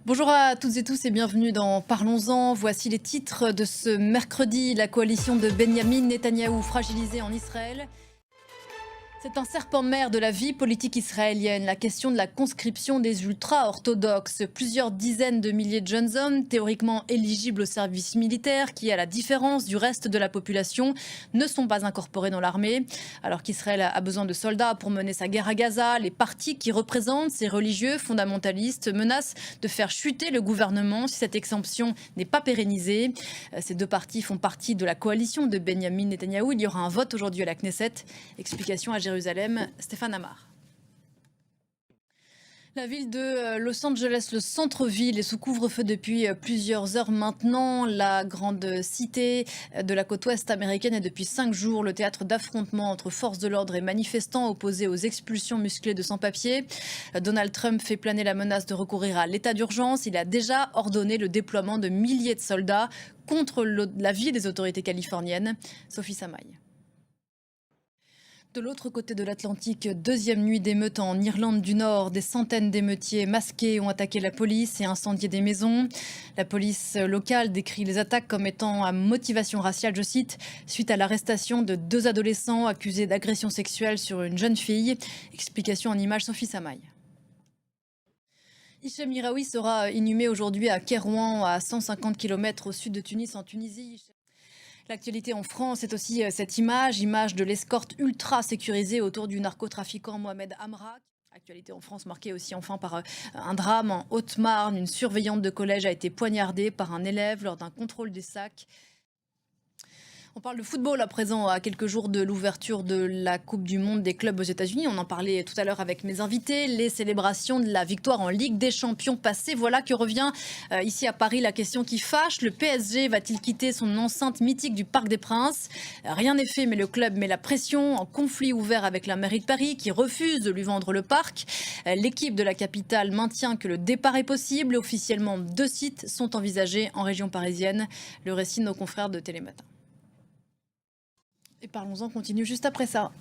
Bonjour à toutes et tous et bienvenue dans Parlons-en. Voici les titres de ce mercredi. La coalition de Benyamin Netanyahou fragilisée en Israël. C'est un serpent de mer de la vie politique israélienne, la question de la conscription des ultra-orthodoxes. Plusieurs dizaines de milliers de jeunes hommes, théoriquement éligibles au service militaire, qui, à la différence du reste de la population, ne sont pas incorporés dans l'armée. Alors qu'Israël a besoin de soldats pour mener sa guerre à Gaza, les partis qui représentent ces religieux fondamentalistes menacent de faire chuter le gouvernement si cette exemption n'est pas pérennisée. Ces deux partis font partie de la coalition de Benyamin Netanyahou. Il y aura un vote aujourd'hui à la Knesset. Explication à Jérusalem, Stéphane Amar. La ville de Los Angeles, le centre-ville, est sous couvre-feu depuis plusieurs heures maintenant. La grande cité de la côte ouest américaine est depuis 5 jours le théâtre d'affrontements entre forces de l'ordre et manifestants opposés aux expulsions musclées de sans-papiers. Donald Trump fait planer la menace de recourir à l'état d'urgence. Il a déjà ordonné le déploiement de milliers de soldats contre l'avis des autorités californiennes. Sophie Samaï. De l'autre côté de l'Atlantique, deuxième nuit d'émeutes en Irlande du Nord. Des centaines d'émeutiers masqués ont attaqué la police et incendié des maisons. La police locale décrit les attaques comme étant à motivation raciale, je cite, suite à l'arrestation de 2 adolescents accusés d'agression sexuelle sur une jeune fille. Explication en images, Sophie Samaï. Hichem Miraoui sera inhumé aujourd'hui à Kérouan, à 150 km au sud de Tunis, en Tunisie. L'actualité en France, c'est aussi cette image de l'escorte ultra sécurisée autour du narcotrafiquant Mohamed Amra. Actualité en France marquée aussi enfin par un drame en Haute-Marne. Une surveillante de collège a été poignardée par un élève lors d'un contrôle des sacs. On parle de football à présent, à quelques jours de l'ouverture de la Coupe du Monde des clubs aux États-Unis. On en parlait tout à l'heure avec mes invités. Les célébrations de la victoire en Ligue des Champions passée. Voilà que revient ici à Paris la question qui fâche. Le PSG va-t-il quitter son enceinte mythique du Parc des Princes? Rien n'est fait, mais le club met la pression en conflit ouvert avec la mairie de Paris qui refuse de lui vendre le parc. L'équipe de la capitale maintient que le départ est possible. Officiellement, 2 sites sont envisagés en région parisienne. Le récit de nos confrères de Télématin. Et Parlons-en continue juste après ça.